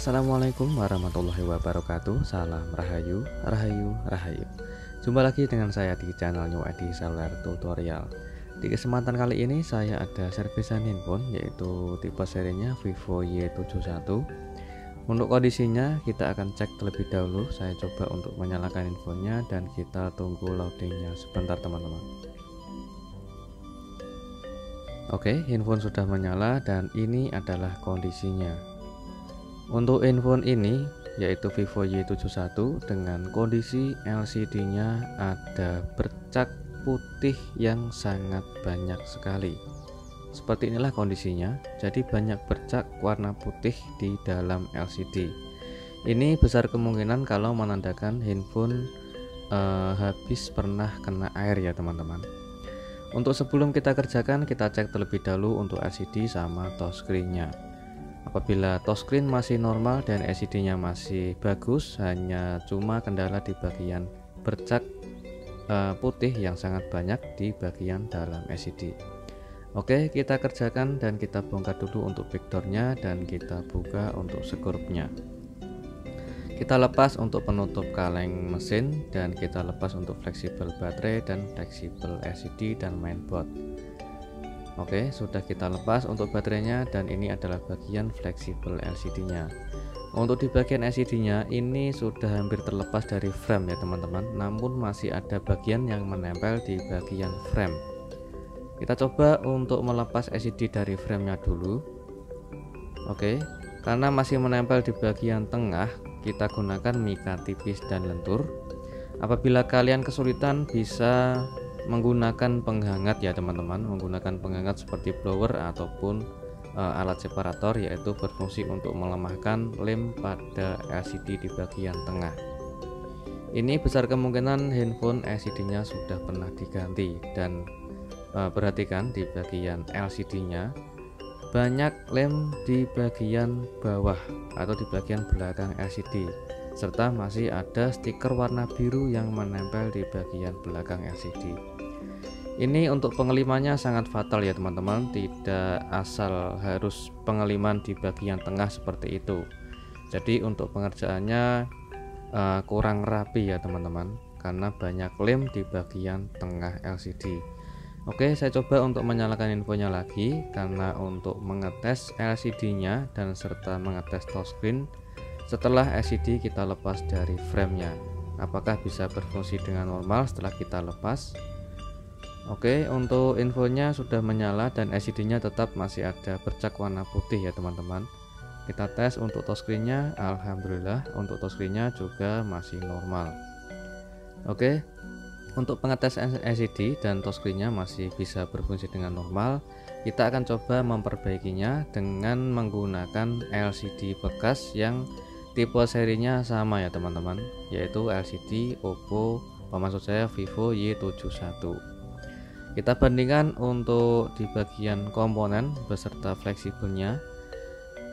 Assalamualaikum warahmatullahi wabarakatuh. Salam rahayu, rahayu, rahayu. Jumpa lagi dengan saya di channel New Edi Seluler Tutorial. Di kesempatan kali ini saya ada servisan handphone, yaitu tipe serinya Vivo Y71. Untuk kondisinya kita akan cek terlebih dahulu. Saya coba untuk menyalakan handphonenya dan kita tunggu loadingnya sebentar teman-teman. Oke, handphone sudah menyala dan ini adalah kondisinya. Untuk handphone ini yaitu Vivo Y71 dengan kondisi LCD-nya ada bercak putih yang sangat banyak sekali. Seperti inilah kondisinya. Jadi banyak bercak warna putih di dalam LCD. Ini besar kemungkinan kalau menandakan handphone habis pernah kena air ya teman-teman. Untuk sebelum kita kerjakan, kita cek terlebih dahulu untuk LCD sama touchscreen-nya. Apabila touchscreen masih normal dan LCD-nya masih bagus, hanya cuma kendala di bagian bercak putih yang sangat banyak di bagian dalam LCD. Oke, kita kerjakan dan kita bongkar dulu untuk backdoor-nya dan kita buka untuk skrupnya. Kita lepas untuk penutup kaleng mesin dan kita lepas untuk fleksibel baterai dan fleksibel LCD dan mainboard. Oke, sudah kita lepas untuk baterainya dan ini adalah bagian fleksibel LCD-nya. Untuk di bagian LCD-nya ini sudah hampir terlepas dari frame ya teman-teman, namun masih ada bagian yang menempel di bagian frame. Kita coba untuk melepas LCD dari framenya dulu. Oke, karena masih menempel di bagian tengah, kita gunakan mika tipis dan lentur. Apabila kalian kesulitan bisa menggunakan penghangat ya teman-teman, menggunakan penghangat seperti blower ataupun alat separator, yaitu berfungsi untuk melemahkan lem pada LCD di bagian tengah. Ini besar kemungkinan handphone LCD-nya sudah pernah diganti dan perhatikan di bagian LCD-nya banyak lem di bagian bawah atau di bagian belakang LCD, serta masih ada stiker warna biru yang menempel di bagian belakang LCD. Ini untuk pengelimannya sangat fatal ya teman-teman, tidak asal harus pengeliman di bagian tengah seperti itu. Jadi untuk pengerjaannya kurang rapi ya teman-teman, karena banyak lem di bagian tengah LCD. Oke, saya coba untuk menyalakan infonya lagi, karena untuk mengetes LCD-nya dan serta mengetes touchscreen. Setelah LCD kita lepas dari framenya, apakah bisa berfungsi dengan normal setelah kita lepas? Oke, untuk infonya sudah menyala dan LCD-nya tetap masih ada bercak warna putih ya teman-teman. Kita tes untuk touchscreen-nya, alhamdulillah untuk touchscreen-nya juga masih normal. Oke, untuk pengetes LCD dan touchscreen-nya masih bisa berfungsi dengan normal. Kita akan coba memperbaikinya dengan menggunakan LCD bekas yang tipe serinya sama ya teman-teman, yaitu LCD Oppo, maksud saya Vivo Y71. Kita bandingkan untuk di bagian komponen beserta fleksibelnya.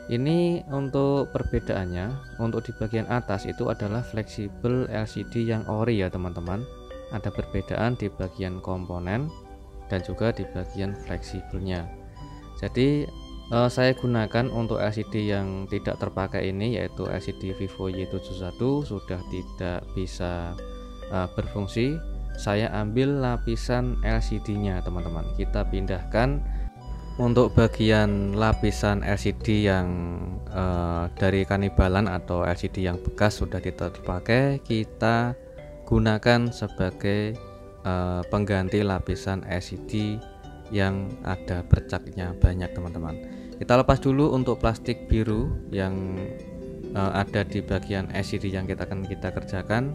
Ini untuk perbedaannya, untuk di bagian atas itu adalah fleksibel LCD yang ori ya teman-teman. Ada perbedaan di bagian komponen dan juga di bagian fleksibelnya. Jadi saya gunakan untuk LCD yang tidak terpakai ini, yaitu LCD Vivo Y71 sudah tidak bisa berfungsi. Saya ambil lapisan LCD-nya teman-teman. Kita pindahkan untuk bagian lapisan LCD yang dari kanibalan atau LCD yang bekas sudah tidak terpakai, kita gunakan sebagai pengganti lapisan LCD yang ada bercaknya banyak teman-teman. Kita lepas dulu untuk plastik biru yang ada di bagian LCD yang akan kita kerjakan.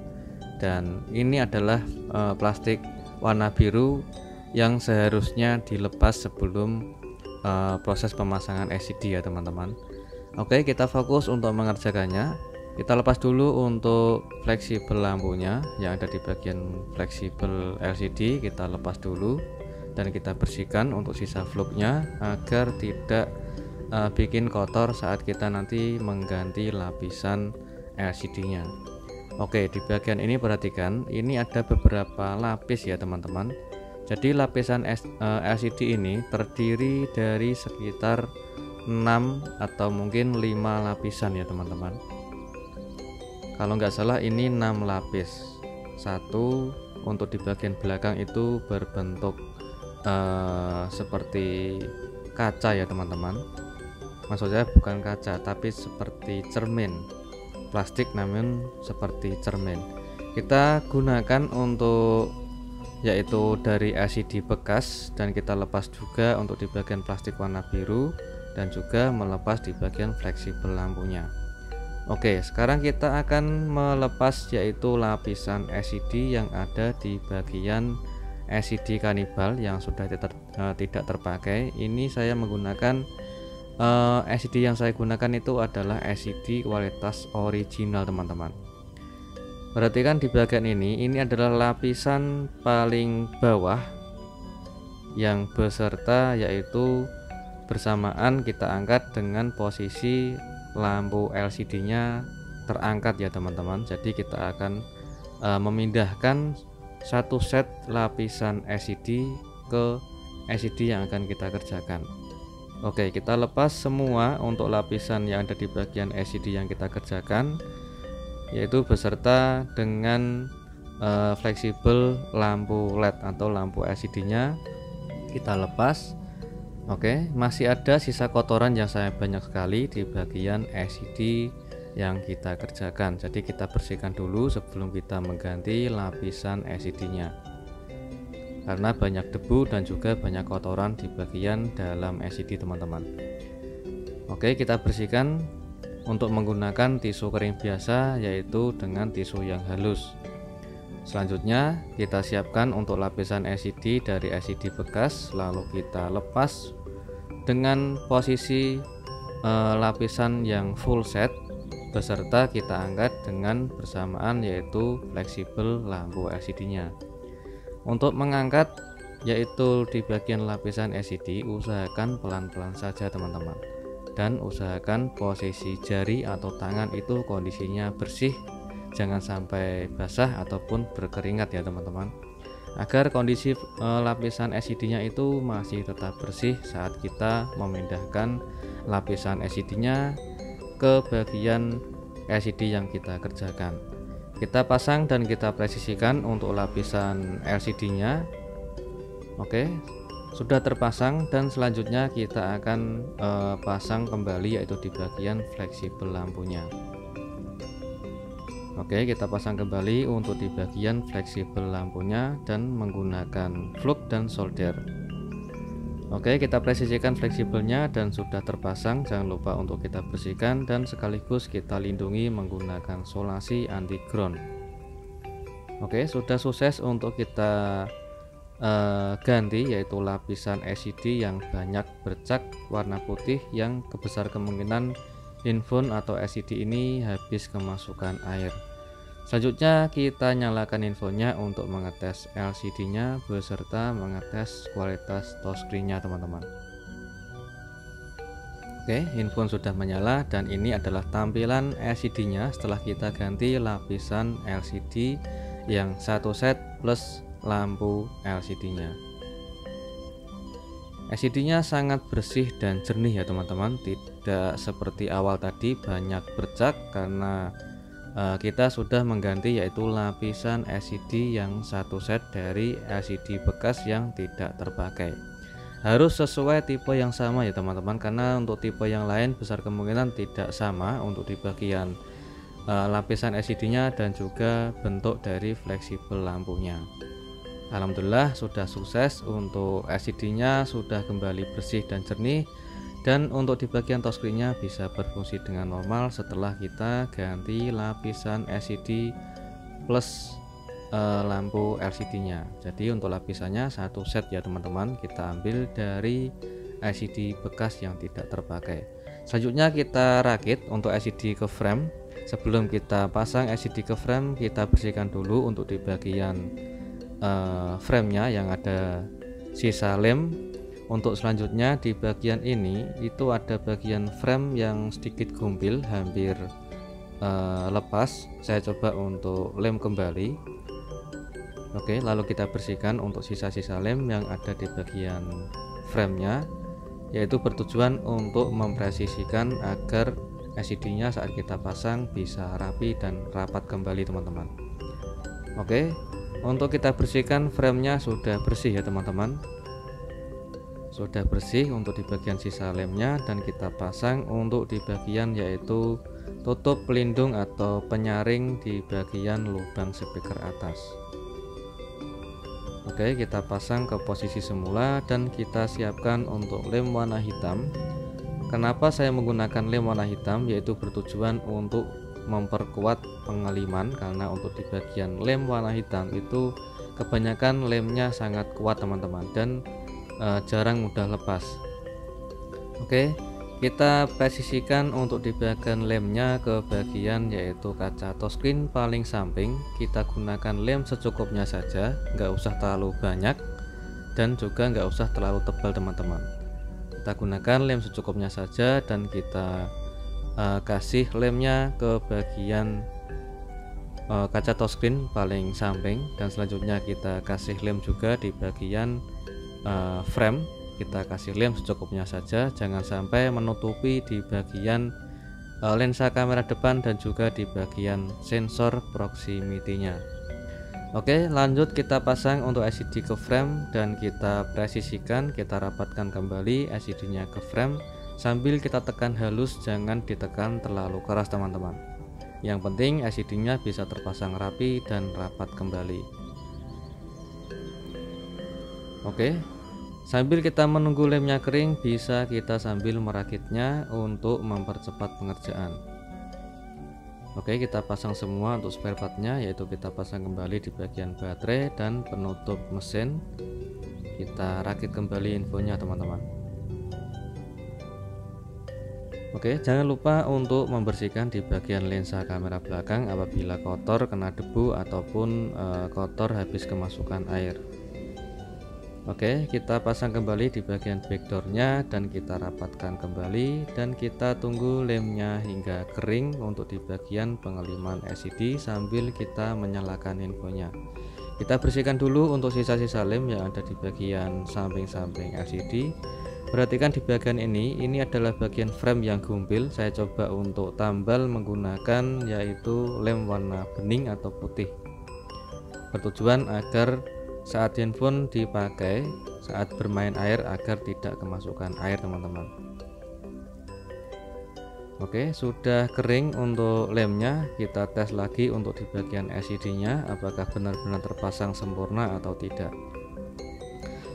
Dan ini adalah plastik warna biru yang seharusnya dilepas sebelum proses pemasangan LCD ya teman-teman. Oke, kita fokus untuk mengerjakannya. Kita lepas dulu untuk fleksibel lampunya yang ada di bagian fleksibel LCD. Kita lepas dulu dan kita bersihkan untuk sisa fluknya agar tidak bikin kotor saat kita nanti mengganti lapisan LCD-nya. Oke, di bagian ini perhatikan, ini ada beberapa lapis ya teman-teman. Jadi lapisan LCD ini terdiri dari sekitar 6 atau mungkin 5 lapisan ya teman-teman. Kalau nggak salah ini 6 lapis. Satu untuk di bagian belakang itu berbentuk seperti kaca ya teman-teman. Maksud saya bukan kaca tapi seperti cermin plastik, namun seperti cermin. Kita gunakan untuk yaitu dari LCD bekas, dan kita lepas juga untuk di bagian plastik warna biru dan juga melepas di bagian fleksibel lampunya. Oke, sekarang kita akan melepas yaitu lapisan LCD yang ada di bagian LCD kanibal yang sudah tidak terpakai. Ini saya menggunakan LCD yang saya gunakan itu adalah LCD kualitas original teman-teman. Perhatikan di bagian ini adalah lapisan paling bawah yang beserta yaitu bersamaan kita angkat dengan posisi lampu LCD nya terangkat ya teman-teman. Jadi kita akan memindahkan satu set lapisan LCD ke LCD yang akan kita kerjakan. Oke, kita lepas semua untuk lapisan yang ada di bagian LCD yang kita kerjakan, yaitu beserta dengan fleksibel lampu LED atau lampu LCD nya kita lepas. Oke, masih ada sisa kotoran yang sangat banyak sekali di bagian LCD yang kita kerjakan. Jadi kita bersihkan dulu sebelum kita mengganti lapisan LCD nya, karena banyak debu dan juga banyak kotoran di bagian dalam LCD teman-teman. Oke, kita bersihkan untuk menggunakan tisu kering biasa, yaitu dengan tisu yang halus. Selanjutnya kita siapkan untuk lapisan LCD dari LCD bekas, lalu kita lepas dengan posisi lapisan yang full set beserta kita angkat dengan bersamaan yaitu fleksibel lampu LCD nya. Untuk mengangkat yaitu di bagian lapisan LCD, usahakan pelan-pelan saja teman-teman, dan usahakan posisi jari atau tangan itu kondisinya bersih, jangan sampai basah ataupun berkeringat ya teman-teman, agar kondisi lapisan LCD nya itu masih tetap bersih saat kita memindahkan lapisan LCD nya ke bagian LCD yang kita kerjakan. Kita pasang dan kita presisikan untuk lapisan LCD nya. Oke, sudah terpasang, dan selanjutnya kita akan pasang kembali yaitu di bagian fleksibel lampunya. Oke, kita pasang kembali untuk di bagian fleksibel lampunya dan menggunakan flux dan solder. Oke, kita presisikan fleksibelnya dan sudah terpasang. Jangan lupa untuk kita bersihkan dan sekaligus kita lindungi menggunakan solasi anti ground. Oke, sudah sukses untuk kita ganti yaitu lapisan LCD yang banyak bercak warna putih yang besar kemungkinan handphone atau LCD ini habis kemasukan air. Selanjutnya kita nyalakan infonya untuk mengetes LCD nya beserta mengetes kualitas touchscreen-nya teman-teman. Oke, handphone sudah menyala dan ini adalah tampilan LCD nya setelah kita ganti lapisan LCD yang satu set plus lampu LCD nya. LCD nya sangat bersih dan jernih ya teman-teman, tidak seperti awal tadi banyak bercak karena kita sudah mengganti yaitu lapisan LCD yang satu set dari LCD bekas yang tidak terpakai. Harus sesuai tipe yang sama ya teman-teman, karena untuk tipe yang lain besar kemungkinan tidak sama untuk di bagian lapisan LCD nya dan juga bentuk dari fleksibel lampunya. Alhamdulillah sudah sukses untuk LCD nya sudah kembali bersih dan jernih, dan untuk di bagian touchscreen-nya bisa berfungsi dengan normal setelah kita ganti lapisan LCD plus lampu LCD-nya. Jadi untuk lapisannya satu set ya teman-teman, kita ambil dari LCD bekas yang tidak terpakai. Selanjutnya kita rakit untuk LCD ke frame. Sebelum kita pasang LCD ke frame, kita bersihkan dulu untuk di bagian frame-nya yang ada sisa lem. Untuk selanjutnya di bagian ini itu ada bagian frame yang sedikit gumpil, hampir lepas. Saya coba untuk lem kembali. Oke, lalu kita bersihkan untuk sisa-sisa lem yang ada di bagian frame-nya. yaitu bertujuan untuk mempresisikan agar LCD-nya saat kita pasang bisa rapi dan rapat kembali teman-teman. Oke, untuk kita bersihkan framenya sudah bersih ya teman-teman, sudah bersih untuk di bagian sisa lemnya, dan kita pasang untuk di bagian yaitu tutup pelindung atau penyaring di bagian lubang speaker atas. Oke, kita pasang ke posisi semula dan kita siapkan untuk lem warna hitam. Kenapa saya menggunakan lem warna hitam, yaitu bertujuan untuk memperkuat pengeliman, karena untuk di bagian lem warna hitam itu kebanyakan lemnya sangat kuat teman-teman, dan jarang mudah lepas. Oke, kita presisikan untuk di bagian lemnya ke bagian yaitu kaca touchscreen paling samping. Kita gunakan lem secukupnya saja, nggak usah terlalu banyak dan juga nggak usah terlalu tebal teman-teman. Kita gunakan lem secukupnya saja dan kita kasih lemnya ke bagian kaca touchscreen paling samping, dan selanjutnya kita kasih lem juga di bagian frame. Kita kasih lem secukupnya saja, jangan sampai menutupi di bagian lensa kamera depan dan juga di bagian sensor proximity-nya. Oke, lanjut kita pasang untuk LCD ke frame dan kita presisikan, kita rapatkan kembali LCD-nya ke frame sambil kita tekan halus, jangan ditekan terlalu keras teman-teman. Yang penting LCD-nya bisa terpasang rapi dan rapat kembali. Oke, sambil kita menunggu lemnya kering, bisa kita sambil merakitnya untuk mempercepat pengerjaan. Oke, kita pasang semua untuk spare partnya, yaitu kita pasang kembali di bagian baterai dan penutup mesin. Kita rakit kembali infonya teman-teman. Oke, jangan lupa untuk membersihkan di bagian lensa kamera belakang apabila kotor, kena debu ataupun kotor habis kemasukan air. Oke, kita pasang kembali di bagian backdoornya dan kita rapatkan kembali, dan kita tunggu lemnya hingga kering untuk di bagian pengeliman LCD sambil kita menyalakan infonya. Kita bersihkan dulu untuk sisa-sisa lem yang ada di bagian samping-samping LCD. Perhatikan di bagian ini adalah bagian frame yang gumpil. Saya coba untuk tambal menggunakan yaitu lem warna bening atau putih, bertujuan agar saat handphone dipakai saat bermain air agar tidak kemasukan air teman-teman. Oke, sudah kering untuk lemnya. Kita tes lagi untuk di bagian LCD-nya apakah benar-benar terpasang sempurna atau tidak.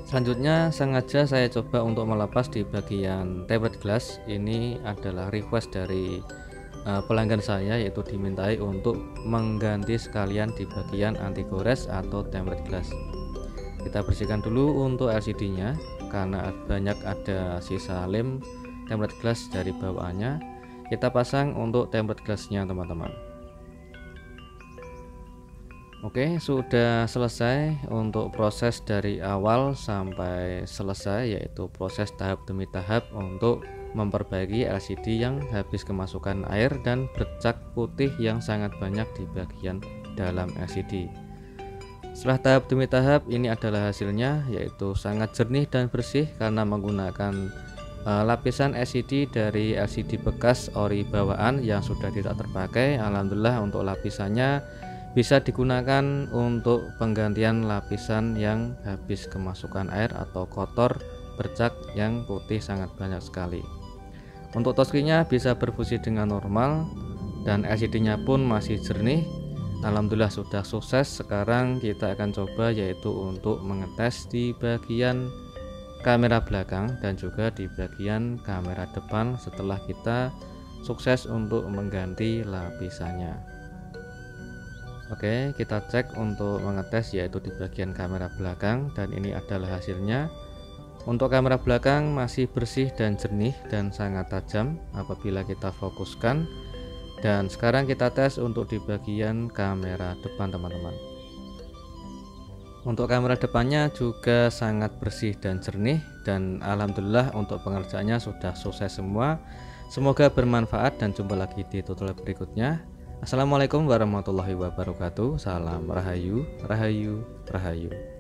Selanjutnya sengaja saya coba untuk melepas di bagian tempered glass. Ini adalah request dari pelanggan saya, yaitu dimintai untuk mengganti sekalian di bagian anti gores atau tempered glass. Kita bersihkan dulu untuk LCD-nya karena banyak ada sisa lem tempered glass dari bawaannya. Kita pasang untuk tempered glass-nya teman-teman. Oke, sudah selesai untuk proses dari awal sampai selesai, yaitu proses tahap demi tahap untuk memperbaiki LCD yang habis kemasukan air dan bercak putih yang sangat banyak di bagian dalam LCD. Setelah tahap demi tahap, ini adalah hasilnya, yaitu sangat jernih dan bersih karena menggunakan lapisan LCD dari LCD bekas ori bawaan yang sudah tidak terpakai. Alhamdulillah untuk lapisannya bisa digunakan untuk penggantian lapisan yang habis kemasukan air atau kotor bercak yang putih sangat banyak sekali. Untuk touchscreen-nya bisa berfungsi dengan normal dan LCD-nya pun masih jernih. Alhamdulillah sudah sukses. Sekarang kita akan coba yaitu untuk mengetes di bagian kamera belakang dan juga di bagian kamera depan setelah kita sukses untuk mengganti lapisannya. Oke, kita cek untuk mengetes yaitu di bagian kamera belakang, dan ini adalah hasilnya. Untuk kamera belakang masih bersih dan jernih dan sangat tajam apabila kita fokuskan. Dan sekarang kita tes untuk di bagian kamera depan teman-teman. Untuk kamera depannya juga sangat bersih dan jernih, dan alhamdulillah untuk pengerjaannya sudah sukses semua. Semoga bermanfaat dan jumpa lagi di tutorial berikutnya. Assalamualaikum warahmatullahi wabarakatuh. Salam Rahayu, Rahayu, Rahayu.